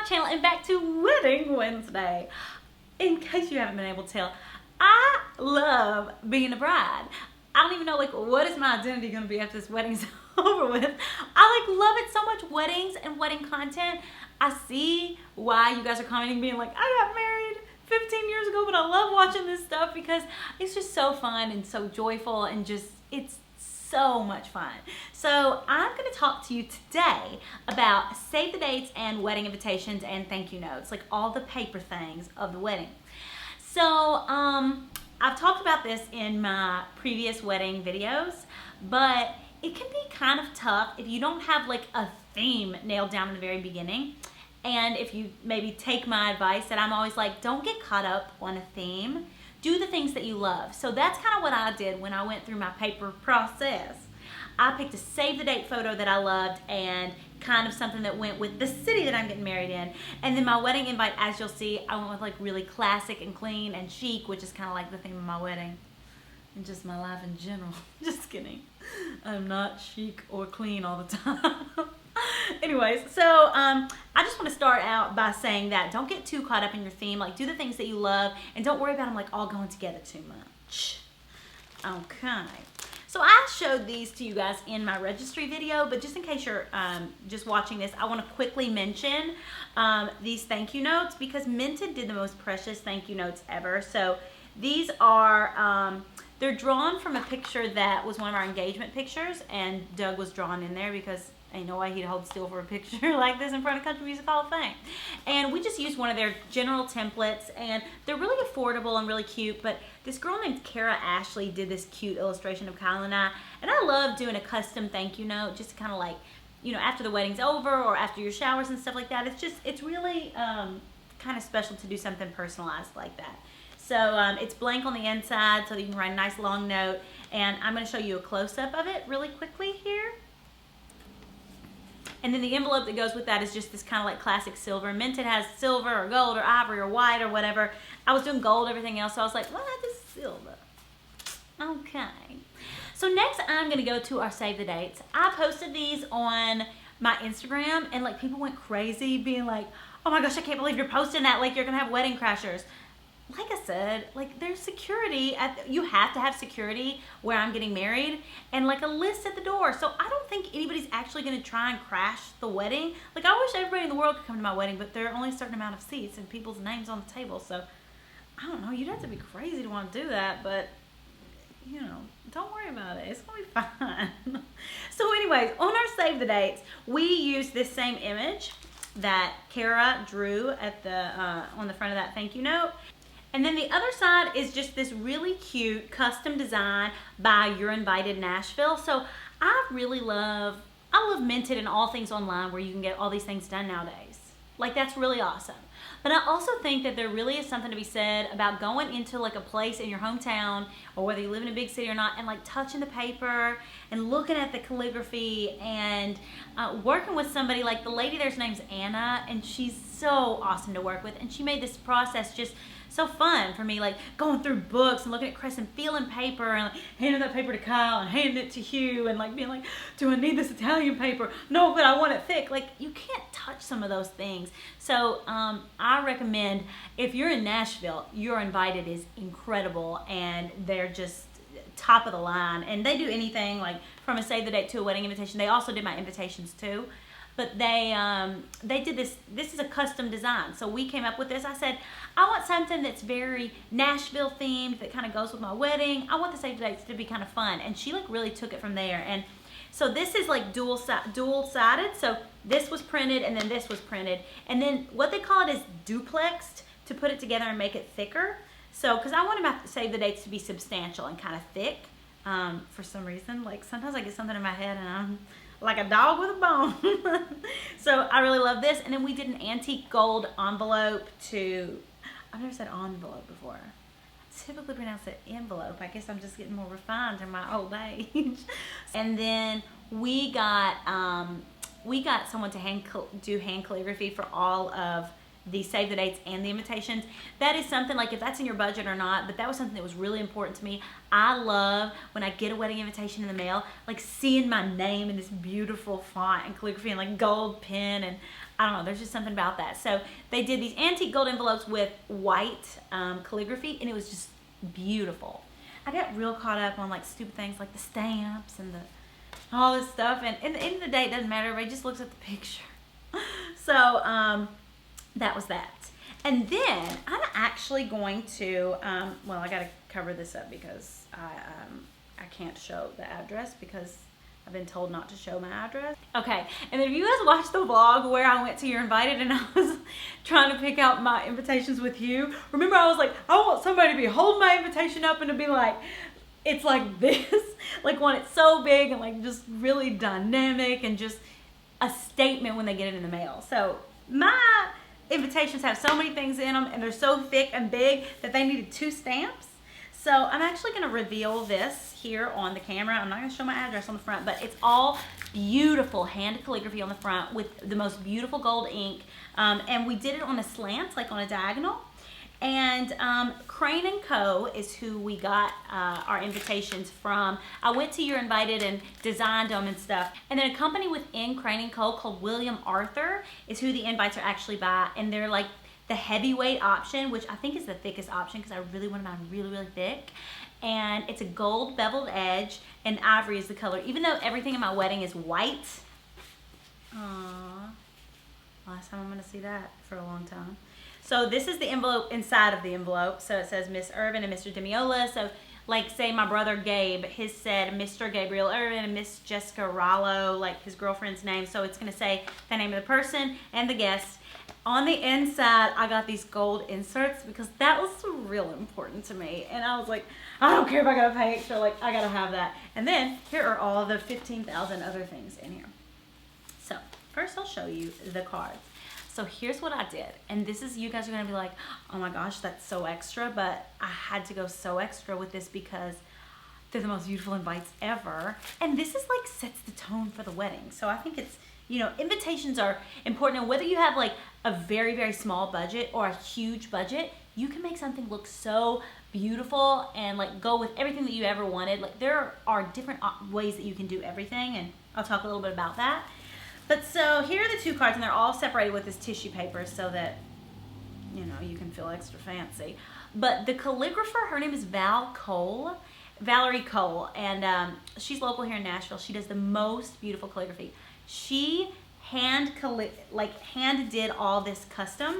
channel and back to Wedding Wednesday. In case you haven't been able to tell, I love being a bride. I don't even know what is my identity going to be after this wedding's over with. I love it so much, weddings and wedding content. I see why you guys are commenting being like, I got married 15 years ago, but I love watching this stuff because it's just so fun and so joyful and just, it's so much fun. So I'm going to talk to you today about save the dates and wedding invitations and thank you notes, like all the paper things of the wedding. So I've talked about this in my previous wedding videos, but it can be kind of tough if you don't have like a theme nailed down in the very beginning. And if you maybe take my advice that I'm always like, don't get caught up on a theme. Do the things that you love. So that's kind of what I did when I went through my paper process. I picked a save the date photo that I loved and kind of something that went with the city that I'm getting married in. And then my wedding invite, as you'll see, I went with like really classic and clean and chic, which is kind of like the theme of my wedding and just my life in general. Just kidding. I'm not chic or clean all the time. Anyways, so I just want to start out by saying that don't get too caught up in your theme. Like, do the things that you love and don't worry about them like all going together too much. Okay. So I showed these to you guys in my registry video, but just in case you're just watching this, I want to quickly mention these thank you notes because Minted did the most precious thank you notes ever. So these are, they're drawn from a picture that was one of our engagement pictures, and Doug was drawn in there because ain't no way he'd hold still for a picture like this in front of Country Music Hall of Fame. And we just used one of their general templates, and they're really affordable and really cute. But this girl named Kara Ashley did this cute illustration of Kyle and I love doing a custom thank you note just to kind of like, you know, after the wedding's over or after your showers and stuff like that. It's really kind of special to do something personalized like that. So it's blank on the inside so that you can write a nice long note. And I'm going to show you a close-up of it really quickly here. And then the envelope that goes with that is just this kind of like classic silver. Minted has silver or gold or ivory or white or whatever. I was doing gold, everything else, so I was like, well, this is silver. Okay. So next I'm going to go to our save the dates. I posted these on my Instagram and like people went crazy being like, oh my gosh, I can't believe you're posting that, like you're going to have wedding crashers. Like I said, like there's security, you have to have security where I'm getting married and like a list at the door. So I don't think anybody's actually going to try and crash the wedding. Like I wish everybody in the world could come to my wedding, but there are only a certain amount of seats and people's names on the table. So I don't know, you'd have to be crazy to want to do that, but you know, don't worry about it. It's going to be fine. So anyways, on our save the dates, we used this same image that Kara drew at the on the front of that thank you note. And then the other side is just this really cute custom design by You're Invited Nashville. So I love Minted and all things online where you can get all these things done nowadays. Like that's really awesome. But I also think that there really is something to be said about going into like a place in your hometown or whether you live in a big city or not and like touching the paper and looking at the calligraphy and working with somebody like the lady there's name's Anna, and she's so awesome to work with, and she made this process just so fun for me, like going through books and looking at Chris and feeling paper and like handing that paper to Kyle and handing it to Hugh and like being like, do I need this Italian paper? No, but I want it thick. Like you can't touch some of those things. So I recommend if you're in Nashville, You're Invited is incredible and they're just top of the line. And they do anything like from a save the date to a wedding invitation. They also did my invitations too. But they did this is a custom design. So we came up with this. I said, I want something that's very Nashville themed that kind of goes with my wedding. I want the save the dates to be kind of fun. And she like really took it from there. And so this is like dual-sided. So this was printed and then this was printed. And then what they call it is duplexed to put it together and make it thicker. So, because I wanted my save the dates to be substantial and kind of thick for some reason. Like sometimes I get something in my head and I'm like a dog with a bone. So I really love this. And then we did an antique gold envelope I've never said envelope before. I typically pronounce it envelope. I guess I'm just getting more refined in my old age. And then we got someone to do hand calligraphy for all of the save the dates and the invitations. That is something like if that's in your budget or not, but that was something that was really important to me. I love when I get a wedding invitation in the mail, like seeing my name in this beautiful font and calligraphy and like gold pen, and I don't know, there's just something about that. So they did these antique gold envelopes with white calligraphy, and it was just beautiful. I got real caught up on like stupid things like the stamps and all this stuff, and at the end of the day it doesn't matter, everybody just looks at the picture. So that was that. And then I'm actually going to, well, I got to cover this up because I can't show the address because I've been told not to show my address. Okay, and if you guys watched the vlog where I went to You're Invited and I was trying to pick out my invitations with you, remember I was like, I want somebody to be holding my invitation up and to be like, it's like this, like when it's so big and like just really dynamic and just a statement when they get it in the mail. So my invitations have so many things in them and they're so thick and big that they needed 2 stamps. So I'm actually going to reveal this here on the camera. I'm not going to show my address on the front, but it's all beautiful hand calligraphy on the front with the most beautiful gold ink. And we did it on a slant, like on a diagonal. And Crane & Co. is who we got our invitations from. I went to You're Invited and designed them and stuff. And then a company within Crane & Co. called William Arthur is who the invites are actually by. And they're like the heavyweight option, which I think is the thickest option because I really want mine really, really thick. And it's a gold beveled edge and ivory is the color. Even though everything in my wedding is white. Aww. Last time I'm going to see that for a long time. So this is the envelope inside of the envelope. So it says Miss Ervin and Mr. Demiola. So like say my brother Gabe, his said Mr. Gabriel Ervin and Miss Jessica Rollo, like his girlfriend's name. So it's going to say the name of the person and the guest. On the inside, I got these gold inserts because that was real important to me. And I was like, I don't care if I got to pay extra, like I got to have that. And then here are all the 15,000 other things in here. So first I'll show you the cards. So here's what I did. And this is, you guys are going to be like, oh my gosh, that's so extra. But I had to go so extra with this because they're the most beautiful invites ever. And this is like sets the tone for the wedding. So I think it's, you know, invitations are important. And whether you have like a very, very small budget or a huge budget, you can make something look so beautiful and like go with everything that you ever wanted. Like there are different ways that you can do everything. And I'll talk a little bit about that. But so here are the 2 cards and they're all separated with this tissue paper so that, you know, you can feel extra fancy. But the calligrapher, her name is Mallory Cole, and she's local here in Nashville. She does the most beautiful calligraphy. She hand did all this custom.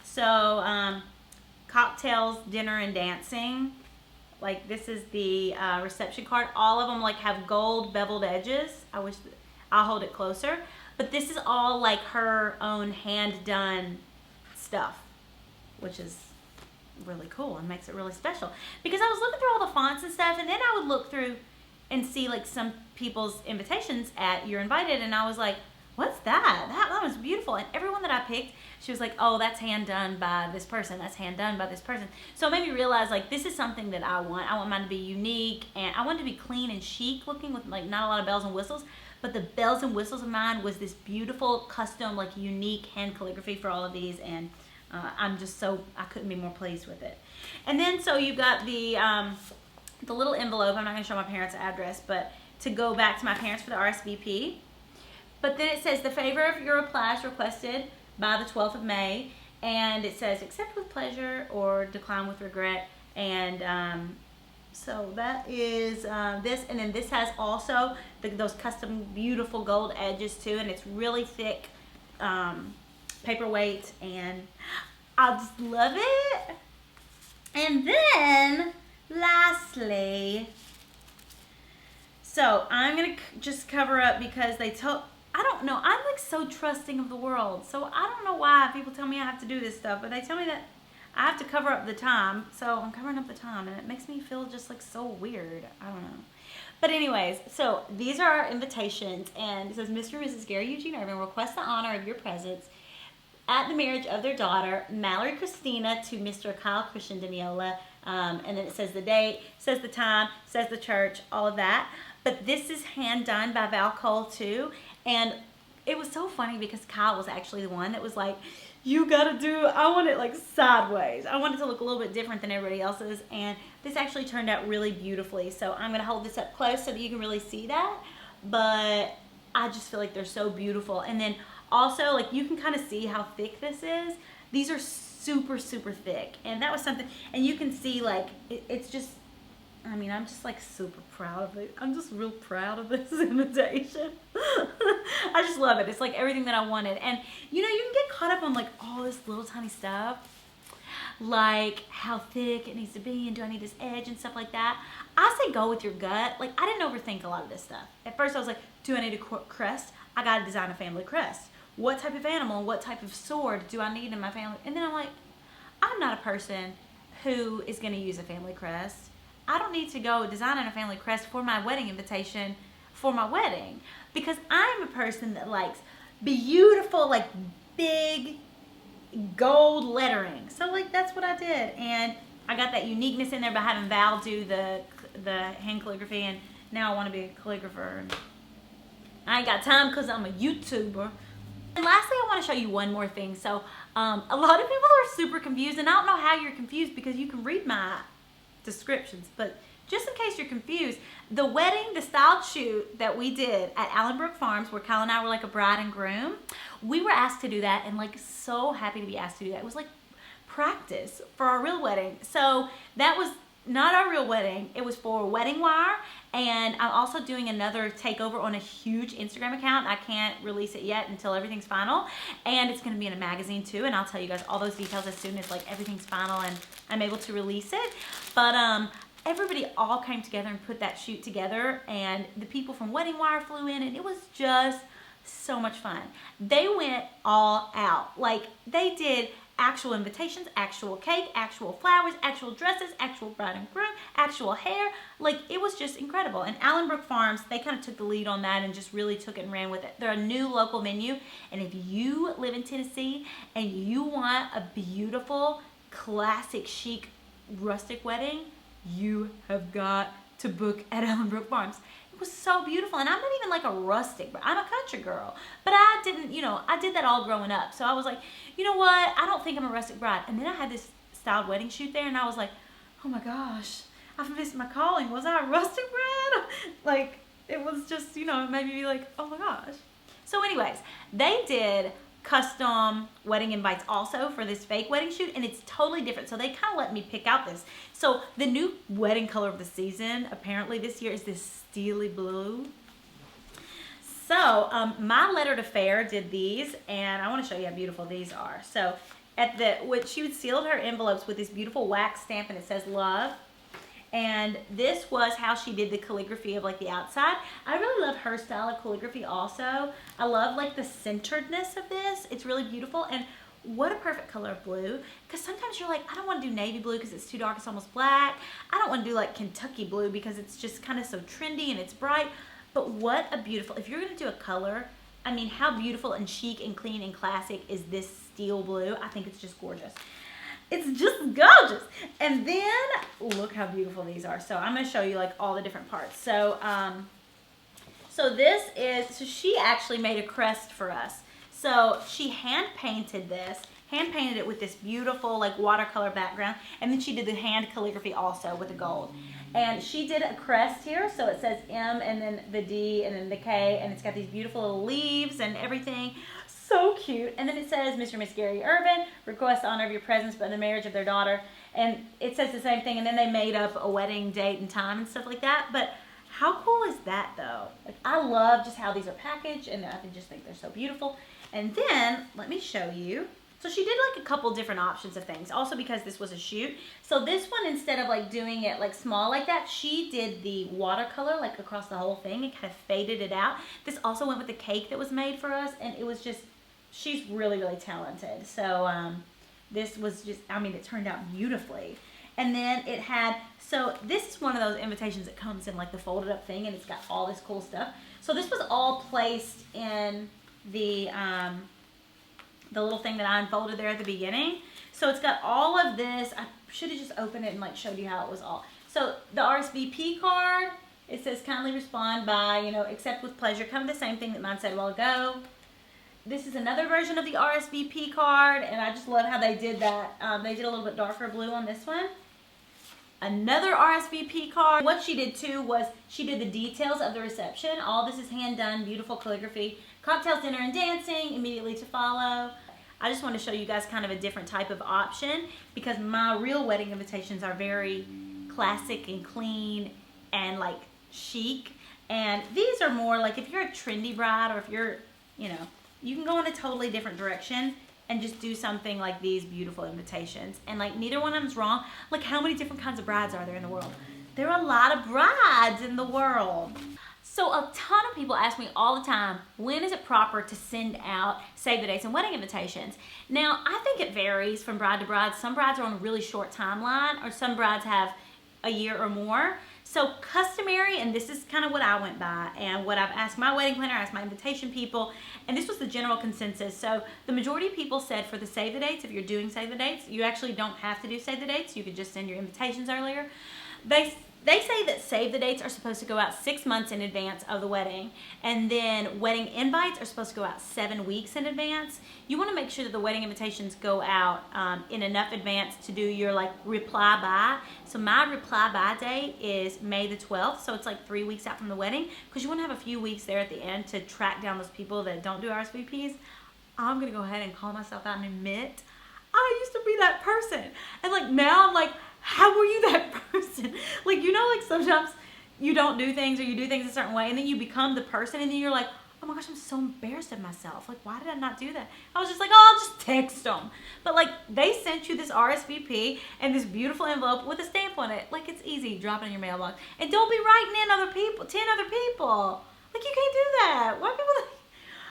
So cocktails, dinner, and dancing. Like this is the reception card. All of them like have gold beveled edges. I wish I'll hold it closer. But this is all like her own hand done stuff, which is really cool and makes it really special. Because I was looking through all the fonts and stuff, and then I would look through and see like some people's invitations at You're Invited, and I was like, what's that? That was beautiful. And everyone that I picked, she was like, oh, that's hand done by this person. That's hand done by this person. So it made me realize like this is something that I want. I want mine to be unique, and I want it to be clean and chic looking with like not a lot of bells and whistles. But the bells and whistles of mine was this beautiful, custom, like unique hand calligraphy for all of these. And I'm just so, I couldn't be more pleased with it. And then so you've got the little envelope. I'm not going to show my parents' address, but to go back to my parents for the RSVP. But then it says the favor of your reply is requested by the 12th of May. And it says accept with pleasure or decline with regret. And so that is this, and then this has also those custom beautiful gold edges too, and it's really thick paperweight, and I just love it. And then lastly, so I'm gonna just cover up because they told, I don't know, I'm like so trusting of the world, so I don't know why people tell me I have to do this stuff, but they tell me that I have to cover up the time, so I'm covering up the time, and it makes me feel just like so weird. I don't know. But anyways, so these are our invitations, and it says Mr. and Mrs. Gary Eugene Ervin request the honor of your presence at the marriage of their daughter, Mallory Christina, to Mr. Kyle Christian Demiola. And then it says the date, says the time, says the church, all of that. But this is hand done by Val Cole too, and it was so funny because Kyle was actually the one that was like, you gotta do, I want it like sideways. I want it to look a little bit different than everybody else's, and this actually turned out really beautifully. So I'm gonna hold this up close so that you can really see that, but I just feel like they're so beautiful. And then Also, like, you can kind of see how thick this is. These are super, super thick. And that was something, and you can see, like, it's just, I mean, I'm just, like, super proud of it. I'm just real proud of this invitation. I just love it. It's, like, everything that I wanted. And, you know, you can get caught up on, like, all this little tiny stuff. Like, how thick it needs to be, and do I need this edge and stuff like that. I say go with your gut. Like, I didn't overthink a lot of this stuff. At first, I was like, do I need a crest? I got to design a family crest. What type of animal, what type of sword do I need in my family? And then I'm like, I'm not a person who is going to use a family crest. I don't need to go designing a family crest for my wedding invitation for my wedding, because I'm a person that likes beautiful, like, big gold lettering. So, like, that's what I did. And I got that uniqueness in there by having Val do the hand calligraphy, and now I want to be a calligrapher. And I ain't got time because I'm a YouTuber. And lastly, I want to show you one more thing. So, a lot of people are super confused, and I don't know how you're confused because you can read my descriptions, but just in case you're confused, the wedding, the styled shoot that we did at Allenbrook Farms, where Kyle and I were like a bride and groom, we were asked to do that, and like so happy to be asked to do that. It was like practice for our real wedding. So that was not our real wedding. It was for Wedding Wire, and I'm also doing another takeover on a huge Instagram account. I can't release it yet until everything's final, and it's going to be in a magazine too, and I'll tell you guys all those details as soon as like everything's final and I'm able to release it. But everybody all came together and put that shoot together, and the people from Wedding Wire flew in, and it was just so much fun. They went all out. Like, they did actual invitations, actual cake, actual flowers, actual dresses, actual bride and groom, actual hair. Like, it was just incredible. And Allenbrook Farms, they kind of took the lead on that and just really took it and ran with it. They're a new local venue, and if you live in Tennessee and you want a beautiful, classic, chic, rustic wedding, you have got to book at Allenbrook Farms. It was so beautiful, and I'm not even like a rustic, but I'm a country girl. But I didn't, you know, I did that all growing up. So I was like, you know what? I don't think I'm a rustic bride. And then I had this styled wedding shoot there, and I was like, oh my gosh, I've missed my calling. Was I a rustic bride? Like, it was just, you know, it made me be like, oh my gosh. So anyways, they did custom wedding invites also for this fake wedding shoot, and it's totally different. So they kind of let me pick out this. So the new wedding color of the season apparently this year is this steely blue. So my Letter to Fair did these, and I want to show you how beautiful these are. So at she would seal her envelopes with this beautiful wax stamp, and it says love. And this was how she did the calligraphy of like the outside. I really love her style of calligraphy also. I love like the centeredness of this. It's really beautiful. And what a perfect color of blue. Because sometimes you're like, I don't want to do navy blue because it's too dark, it's almost black. I don't want to do like Kentucky blue because it's just kind of so trendy and it's bright. But what a beautiful, if you're going to do a color, I mean, how beautiful and chic and clean and classic is this steel blue? I think it's just gorgeous. It's just gorgeous. And then look how beautiful these are. So I'm going to show you like all the different parts. So so she actually made a crest for us. So she hand painted it with this beautiful like watercolor background, and then she did the hand calligraphy also with the gold. And she did a crest here, so it says M and then the D and then the K, and it's got these beautiful little leaves and everything. So cute. And then it says, Mr. and Miss Gary Ervin request the honor of your presence but the marriage of their daughter. And it says the same thing, and then they made up a wedding date and time and stuff like that. But how cool is that though? Like, I love just how these are packaged, and I just think they're so beautiful. And then let me show you. So she did like a couple different options of things, also because this was a shoot. So this one, instead of like doing it like small like that, she did the watercolor like across the whole thing and kind of faded it out. This also went with the cake that was made for us, and it was just, she's really, really talented. So this was just, I mean, it turned out beautifully. And then it had, so this is one of those invitations that comes in like the folded up thing, and it's got all this cool stuff. So this was all placed in the little thing that I unfolded there at the beginning. So it's got all of this. I should have just opened it and like showed you how it was all. So the RSVP card, it says kindly respond by, you know, accept with pleasure. Kind of the same thing that mine said a while ago. This is another version of the RSVP card, and I just love how they did that. They did a little bit darker blue on this one. Another RSVP card. What she did too was she did the details of the reception. All this is hand done, beautiful calligraphy. Cocktails, dinner, and dancing immediately to follow. I just want to show you guys kind of a different type of option because my real wedding invitations are very classic and clean and like chic. And these are more like if you're a trendy bride or if you're, you know, you can go in a totally different direction and just do something like these beautiful invitations. And like neither one of them's wrong. Like how many different kinds of brides are there in the world? There are a lot of brides in the world. So a ton of people ask me all the time, when is it proper to send out save the dates and wedding invitations? Now, I think it varies from bride to bride. Some brides are on a really short timeline, or some brides have a year or more. So customary, and this is kind of what I went by, and what I've asked my wedding planner, asked my invitation people, and this was the general consensus. So the majority of people said for the save the dates, if you're doing save the dates, you actually don't have to do save the dates. You could just send your invitations earlier. They say that save the dates are supposed to go out 6 months in advance of the wedding, and then wedding invites are supposed to go out 7 weeks in advance. You want to make sure that the wedding invitations go out in enough advance to do your like reply by. So my reply by date is May the 12th, so it's like 3 weeks out from the wedding, because you want to have a few weeks there at the end to track down those people that don't do RSVPs. I'm going to go ahead and call myself out and admit I used to be that person, and like now I'm like, how were you that person? Like, you know, like sometimes you don't do things or you do things a certain way and then you become the person and then you're like, oh my gosh, I'm so embarrassed of myself. Like, why did I not do that? I was just like, oh, I'll just text them. But like, they sent you this RSVP and this beautiful envelope with a stamp on it. Like, it's easy. Drop it in your mailbox. And don't be writing in 10 other people. Like, you can't do that. Why people like,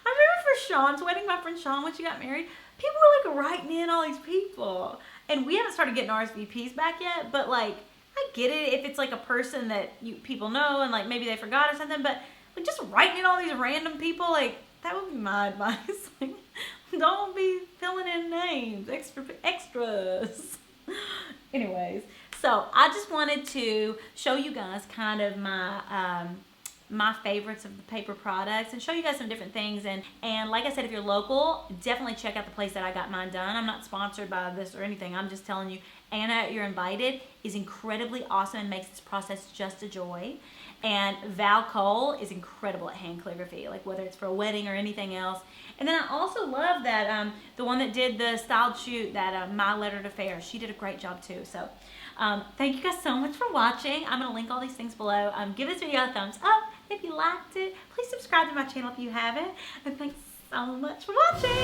I remember for Sean's wedding, my friend Sean, when she got married, people were like writing in all these people. And we haven't started getting RSVPs back yet, but like, I get it if it's like a person that people know and like maybe they forgot or something, but like just writing in all these random people, like that would be my advice. Like, don't be filling in names, extras. Anyways, so I just wanted to show you guys kind of my favorites of the paper products and show you guys some different things. And like I said, if you're local, definitely check out the place that I got mine done. I'm not sponsored by this or anything. I'm just telling you, Anna, You're Invited is incredibly awesome and makes this process just a joy. And Val Cole is incredible at hand calligraphy, like whether it's for a wedding or anything else. And then I also love that the one that did the styled shoot, that My Letter to Fair, she did a great job too. So thank you guys so much for watching. I'm going to link all these things below. Give this video a thumbs up if you liked it. Please subscribe to my channel if you haven't. And thanks so much for watching.